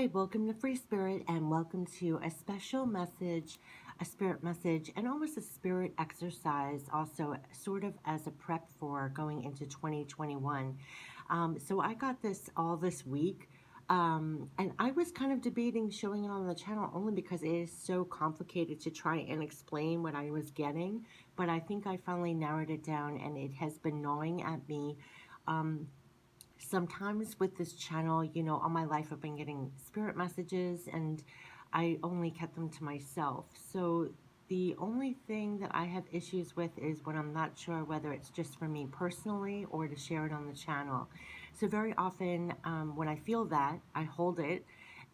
Hi, welcome to Free Spirit and welcome to a special message, a spirit message, and almost a spirit exercise, also sort of as a prep for going into 2021. So I got this all this week. And I was kind of debating showing it on the channel only because it is so complicated to try and explain what I was getting. But I think I finally narrowed it down and it has been gnawing at me. Um, Sometimes with this channel, all my life I've been getting spirit messages and I only kept them to myself. So the only thing that I have issues with is when I'm not sure whether it's just for me personally or to share it on the channel. So very often when I feel that, I hold it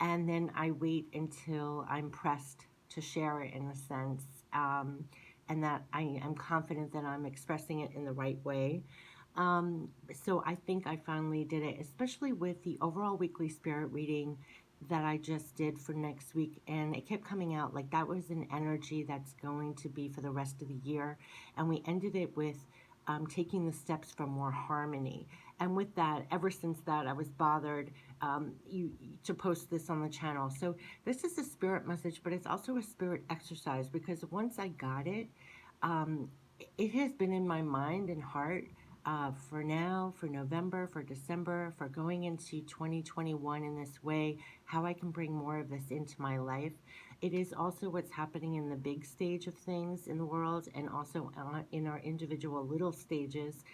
and then I wait until I'm pressed to share it in a sense. And that I am confident that I'm expressing it in the right way. So I think I finally did it, especially with the overall weekly spirit reading that I just did for next week. And it kept coming out like that was an energy that's going to be for the rest of the year. And we ended it with taking the steps for more harmony. And with that, ever since that, I was bothered to post this on the channel. So this is a spirit message, but it's also a spirit exercise because once I got it, um, it has been in my mind and heart for now, for November, for December, for going into 2021 in this way, how I can bring more of this into my life. It is also what's happening in the big stage of things in the world and also in our individual little stages.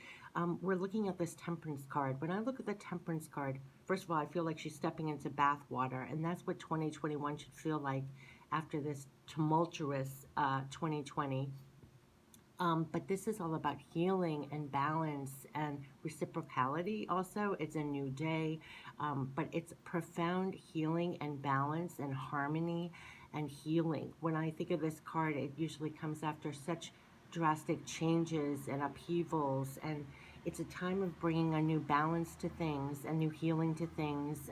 We're looking at this Temperance card. When I look at the Temperance card, first of all, I feel like she's stepping into bath water, and that's what 2021 should feel like after this tumultuous 2020. But this is all about healing and balance and reciprocality also. It's a new day, but it's profound healing and balance and harmony and healing. When I think of this card, it usually comes after such drastic changes and upheavals, and it's a time of bringing a new balance to things, a new healing to things.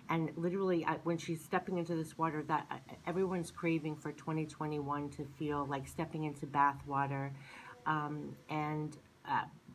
And literally, when she's stepping into this water, that everyone's craving for 2021 to feel like stepping into bath water and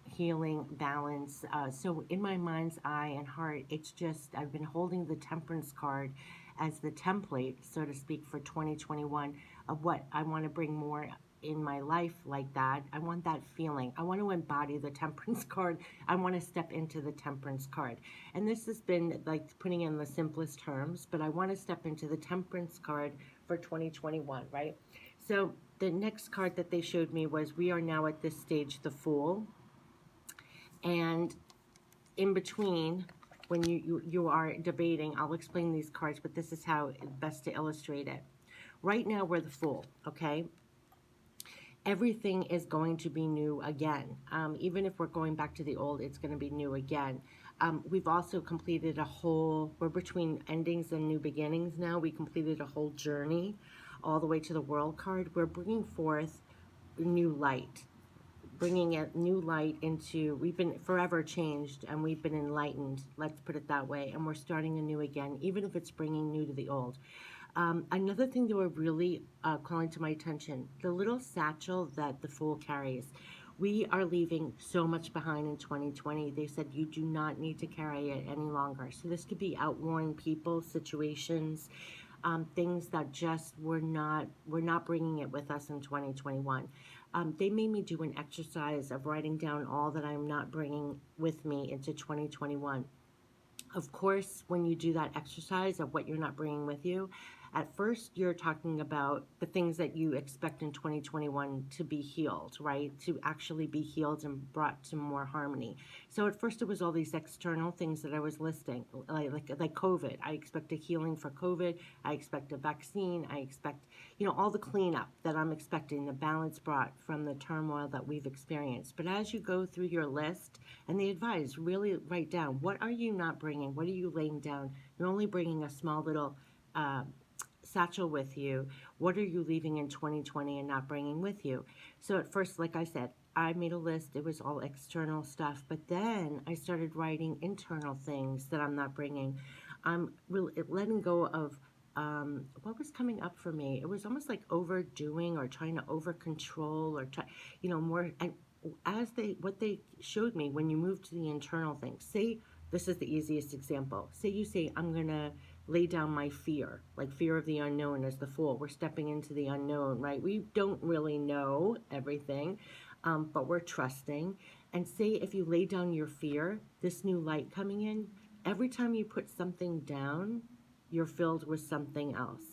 healing, balance. So in my mind's eye and heart, it's just, I've been holding the Temperance card as the template, so to speak, for 2021 of what I want to bring more in my life like that. I want that feeling. I want to embody the Temperance card. I want to step into the Temperance card. And this has been like putting in the simplest terms, but I want to step into the Temperance card for 2021, right? So the next card that they showed me was we are now at this stage, the Fool. And in between, when you are debating, I'll explain these cards, but this is how best to illustrate it. Right now, we're the Fool, okay? Everything is going to be new again. Even if we're going back to the old, it's going to be new again. We've also completed we're between endings and new beginnings now. We completed a whole journey all the way to the World card. We're bringing forth new light, bringing a new light into, we've been forever changed and we've been enlightened, let's put it that way, and we're starting anew again, even if it's bringing new to the old. Another thing that were really calling to my attention, the little satchel that the Fool carries. We are leaving so much behind in 2020. They said you do not need to carry it any longer. So this could be outworn people, situations, things that just we're not bringing it with us in 2021. They made me do an exercise of writing down all that I'm not bringing with me into 2021. Of course, when you do that exercise of what you're not bringing with you, at first you're talking about the things that you expect in 2021 to be healed, right? To actually be healed and brought to more harmony. So at first it was all these external things that I was listing, like COVID. I expect a healing for COVID. I expect a vaccine. I expect, all the cleanup that I'm expecting, the balance brought from the turmoil that we've experienced. But as you go through your list, and they advise, really write down, what are you not bringing? What are you laying down? You're only bringing a small little satchel with you. What are you leaving in 2020 and not bringing with you? So at first, like I said, I made a list. It was all external stuff. But then I started writing internal things that I'm not bringing. I'm really letting go of what was coming up for me. It was almost like overdoing or trying to over control or try, more. And what they showed me when you move to the internal things, say, this is the easiest example. Say you say, I'm going to lay down my fear, like fear of the unknown as the Fool. We're stepping into the unknown, right? We don't really know everything, but we're trusting. And say if you lay down your fear, this new light coming in, every time you put something down, you're filled with something else.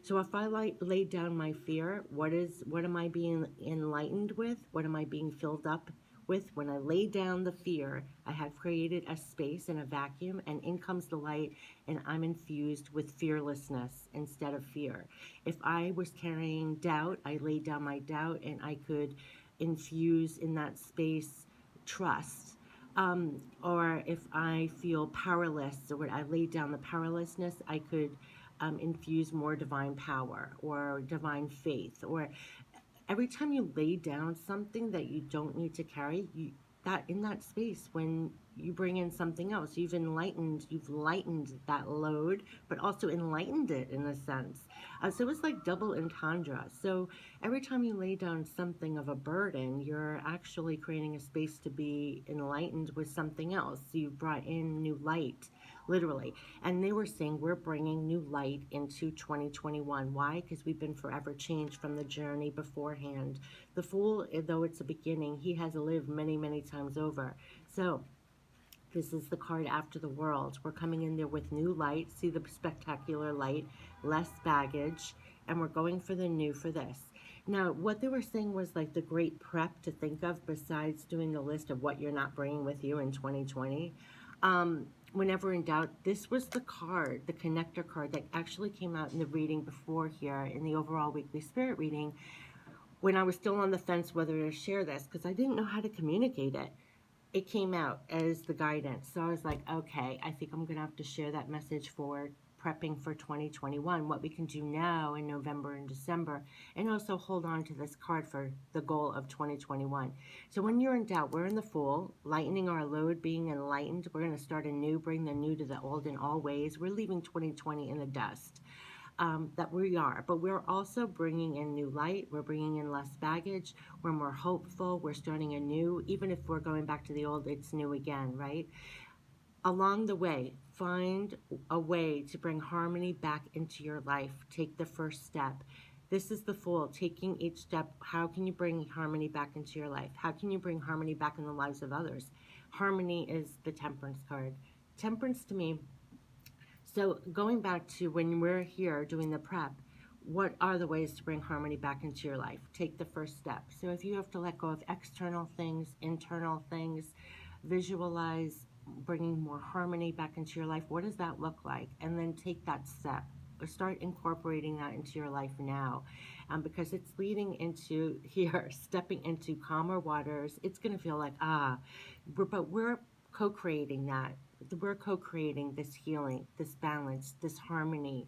So if I lay down my fear, what am I being enlightened with? What am I being filled up with? When I lay down the fear, I have created a space and a vacuum, and in comes the light, and I'm infused with fearlessness instead of fear. If I was carrying doubt, I laid down my doubt, and I could infuse in that space trust. Or if I feel powerless, or I laid down the powerlessness, I could infuse more divine power or divine faith. Or every time you lay down something that you don't need to carry, you that in that space, when you bring in something else, you've lightened that load, but also enlightened it in a sense. So it's like double entendre. So every time you lay down something of a burden, you're actually creating a space to be enlightened with something else. So you've brought in new light, literally. And they were saying we're bringing new light into 2021. Why? Because we've been forever changed from the journey beforehand. The Fool, though it's a beginning, he has lived many, many times over. So this is the card after the world. We're coming in there with new light. See the spectacular light, less baggage, and we're going for the new for this. Now, what they were saying was like the great prep to think of besides doing the list of what you're not bringing with you in 2020. Whenever in doubt, this was the card, the connector card that actually came out in the reading before here in the overall weekly spirit reading when I was still on the fence whether to share this because I didn't know how to communicate it. It came out as the guidance. So I was like, okay, I think I'm going to have to share that message for prepping for 2021, what we can do now in November and December, and also hold on to this card for the goal of 2021. So when you're in doubt, we're in the Fool, lightening our load, being enlightened. We're going to start anew, bring the new to the old in all ways. We're leaving 2020 in the dust. That we are, but we're also bringing in new light. We're bringing in less baggage. We're more hopeful. We're starting anew. Even if we're going back to the old, it's new again, right? Along the way, find a way to bring harmony back into your life. Take the first step. This is the Fool, taking each step. How can you bring harmony back into your life? How can you bring harmony back in the lives of others? Harmony is the Temperance card. Temperance to me, so going back to when we're here doing the prep, what are the ways to bring harmony back into your life? Take the first step. So if you have to let go of external things, internal things, visualize bringing more harmony back into your life. What does that look like? And then take that step. Or start incorporating that into your life now, because it's leading into here, stepping into calmer waters. It's going to feel like, but we're co-creating that. We're co-creating this healing, this balance, this harmony,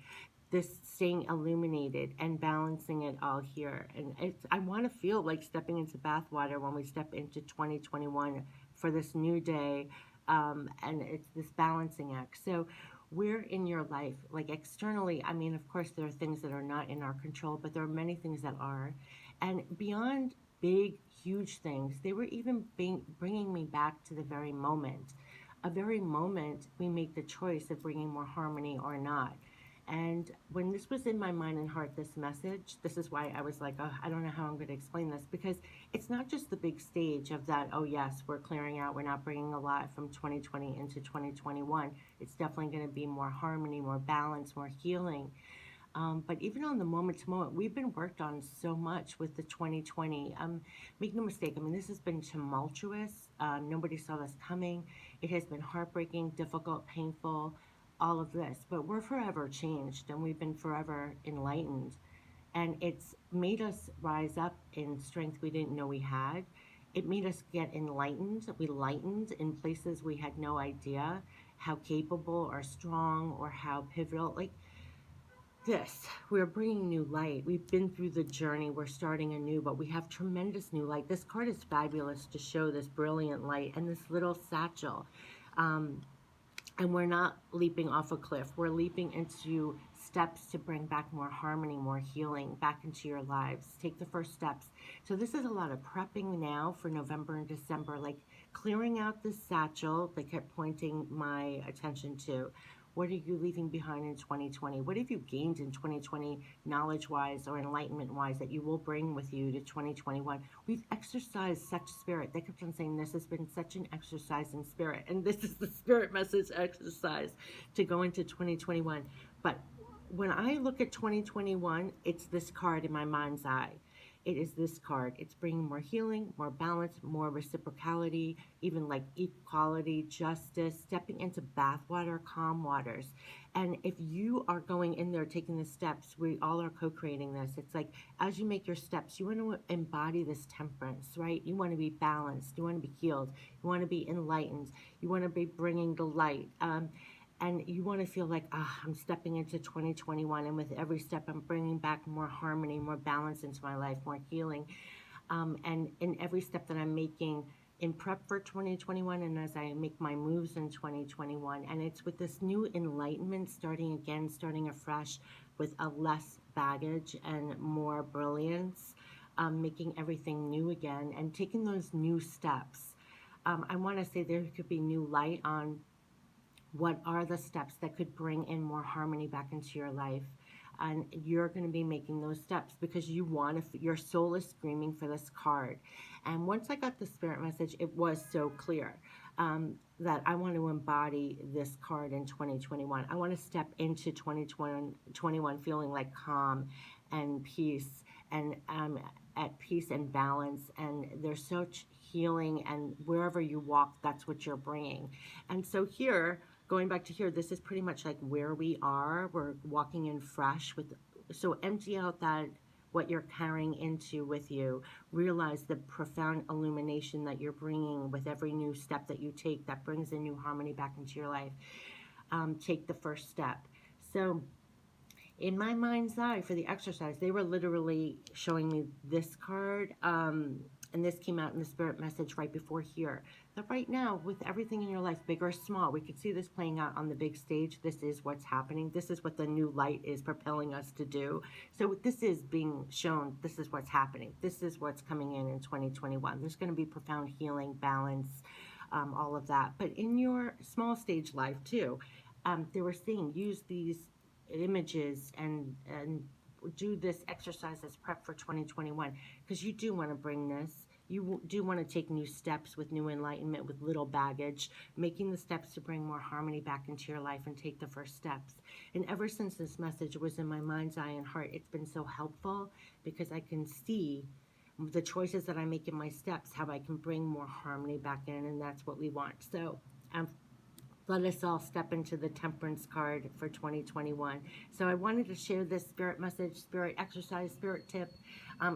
this staying illuminated and balancing it all here. And I want to feel like stepping into bathwater when we step into 2021 for this new day. And it's this balancing act. So where in your life, like externally, I mean, of course, there are things that are not in our control, but there are many things that are. And beyond big, huge things, they were even bringing me back to the very moment. A very moment we make the choice of bringing more harmony or not. And when this was in my mind and heart, this message, this is why I was like, oh, I don't know how I'm going to explain this, because it's not just the big stage of that, oh, yes, we're clearing out, we're not bringing a lot from 2020 into 2021. It's definitely going to be more harmony, more balance, more healing. But even on the moment to moment, we've been worked on so much with the 2020. Make no mistake, I mean, this has been tumultuous. Nobody saw this coming. It has been heartbreaking, difficult, painful, all of this. But we're forever changed, and we've been forever enlightened. And it's made us rise up in strength we didn't know we had. It made us get enlightened. We lightened in places we had no idea how capable or strong or how pivotal. Like, this, we're bringing new light. We've been through the journey. We're starting anew, but we have tremendous new light. This card is fabulous to show this brilliant light and this little satchel. And we're not leaping off a cliff. We're leaping into steps to bring back more harmony, more healing back into your lives. Take the first steps. So this is a lot of prepping now for November and December, like clearing out this satchel they kept pointing my attention to. What are you leaving behind in 2020? What have you gained in 2020, knowledge wise or enlightenment wise, that you will bring with you to 2021? We've exercised such spirit. They kept on saying this has been such an exercise in spirit. And this is the spirit message exercise to go into 2021. But when I look at 2021, it's this card in my mind's eye. It is this card. It's bringing more healing, more balance, more reciprocality, even like equality, justice, stepping into bathwater, calm waters. And if you are going in there taking the steps, we all are co-creating this. It's like as you make your steps, you want to embody this temperance, right? You want to be balanced. You want to be healed. You want to be enlightened. You want to be bringing the light. And you want to feel like, I'm stepping into 2021, and with every step, I'm bringing back more harmony, more balance into my life, more healing. And in every step that I'm making in prep for 2021, and as I make my moves in 2021, and it's with this new enlightenment, starting again, starting afresh, with a less baggage and more brilliance, making everything new again, and taking those new steps. I want to say there could be new light on what are the steps that could bring in more harmony back into your life. And you're going to be making those steps because you want to, your soul is screaming for this card. And once I got the spirit message, it was so clear that I want to embody this card in 2021. I want to step into 2021 feeling like calm and peace, and at peace and balance. And there's such healing, and wherever you walk, that's what you're bringing. And so here, going back to here, this is pretty much like where we are. We're walking in fresh with, so empty out that what you're carrying into with you. Realize the profound illumination that you're bringing with every new step that you take that brings a new harmony back into your life. Take the first step. So in my mind's eye for the exercise, they were literally showing me this card. And this came out in the spirit message right before here. That right now, with everything in your life, big or small, we could see this playing out on the big stage. This is what's happening. This is what the new light is propelling us to do. So this is being shown. This is what's happening. This is what's coming in 2021. There's going to be profound healing, balance, all of that. But in your small stage life too, they were saying use these images and do this exercise as prep for 2021, because you do want to bring this. You do want to take new steps with new enlightenment, with little baggage, making the steps to bring more harmony back into your life and take the first steps. And ever since this message was in my mind's eye and heart, it's been so helpful because I can see the choices that I make in my steps, how I can bring more harmony back in, and that's what we want. So let us all step into the Temperance Card for 2021. So I wanted to share this spirit message, spirit exercise, spirit tip.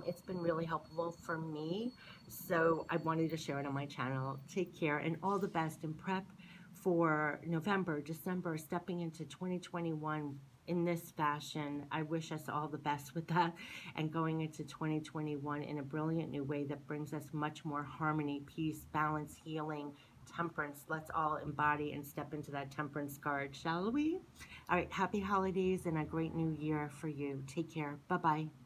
It's been really helpful for me. So I wanted to share it on my channel. Take care and all the best in prep for November, December, stepping into 2021 in this fashion. I wish us all the best with that, and going into 2021 in a brilliant new way that brings us much more harmony, peace, balance, healing, temperance. Let's all embody and step into that temperance card, shall we? All right, happy holidays and a great new year for you. Take care. Bye-bye.